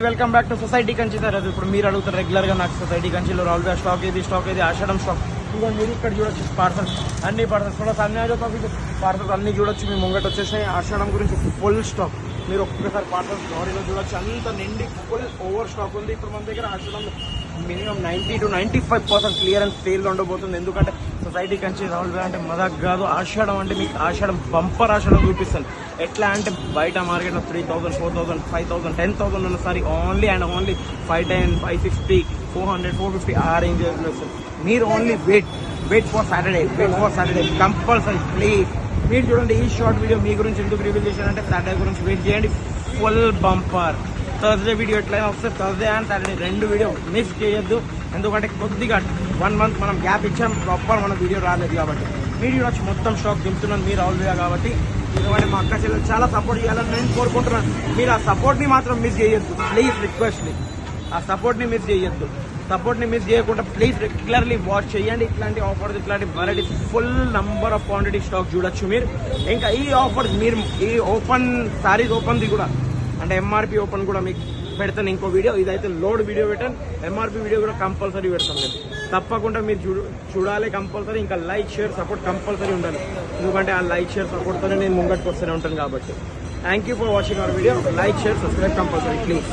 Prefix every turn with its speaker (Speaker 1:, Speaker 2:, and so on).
Speaker 1: Welcome back to society Kanchi sir. ఇప్పుడు మీరు అడుగుతారు రెగ్యులర్ గా నాకు సొసైటీ కంచిలో రావుగా స్టాక్ ఏది ఆషాఢం స్టాక్. ఇంకా మీరు ఇక్కడ చూడొచ్చు పార్సల్స్, అన్ని పార్సల్స్ కూడా సన్యాజ పార్సల్స్ అన్ని చూడొచ్చు. మీ ముంగట వచ్చేసాయి ఆషాఢం గురించి ఫుల్ స్టాక్. మీరు ఒక్కసారి పార్సల్స్ లారీలో చూడొచ్చు, అంత నిండి ఫుల్ ఓవర్ స్టాక్ ఉంది. ఇప్పుడు మన దగ్గర ఆషాఢం మినిమం 90 to 95% క్లియరెన్స్ సేల్ ఉండబోతుంది. ఎందుకంటే సొసైటీ కంచి రావులు అంటే మదక్ కాదు, ఆషాఢం అంటే మీకు ఆషాఢం బంపర్ ఆషాఢం చూపిస్తాను. ఎట్లా అంటే బయట మార్కెట్లో 3000, 4000, 5000, 10,000 ఉన్న సారీ ఓన్లీ అండ్ ఓన్లీ 510, 550, 400, 450 ఆ రేంజ్ వస్తుంది. మీరు only weight for Saturday compulsory please. మీరు చూడండి ఈ షార్ట్ వీడియో మీ గురించి ఎందుకు రివీల్ చేశానంటే సాటర్డే గురించి వెయిట్ చేయండి. ఫుల్ బంపర్ థర్స్డే వీడియో ఎట్లయినా వస్తే Thursday and Saturday 2 video miss చేయొద్దు. ఎందుకంటే కొద్దిగా 1 month మనం గ్యాప్ ఇచ్చాం, ప్రాపర్ మన వీడియో రాలేదు కాబట్టి. వీడియో వచ్చి మొత్తం స్టాక్ దింపుతున్నాను మీరు ఆల్వేగా కాబట్టి. ఎందుకంటే మా అక్క చెల్లెలు చాలా సపోర్ట్ చేయాలని నేను కోరుకుంటున్నాను. మీరు ఆ సపోర్ట్ని మాత్రం మిస్ చేయొద్దు ప్లీజ్, రిక్వెస్ట్లీ. ఆ సపోర్ట్ని మిస్ చేయొద్దు. సపోర్ట్ని మిస్ చేయకుండా ప్లీజ్ రెగ్యులర్లీ వాచ్ చేయండి. ఇట్లాంటి ఆఫర్స్, ఇట్లాంటి varieties full number of quantity stock చూడొచ్చు మీరు. ఇంకా ఈ ఆఫర్స్ మీరు ఈ ఓపెన్ సారీస్ ఓపెన్ది కూడా అంటే ఎంఆర్పి ఓపెన్ కూడా మీకు పెడతాను ఇంకో వీడియో. ఇదైతే లోడ్ వీడియో పెట్టాను, ఎంఆర్పి వీడియో కూడా కంపల్సరీ పెడతాను నేను. తప్పకుండా మీరు చూడాలి కంపల్సరీ. ఇంకా లైక్ షేర్ సపోర్ట్ కంపల్సరీ ఉండాలి. ఎందుకంటే ఆ లైక్ షేర్ సపోర్ట్తోనే నేను ముంగట్టుకు వస్తూనే ఉంటాను కాబట్టి. Thank you for watching our video. Like share subscribe compulsory please.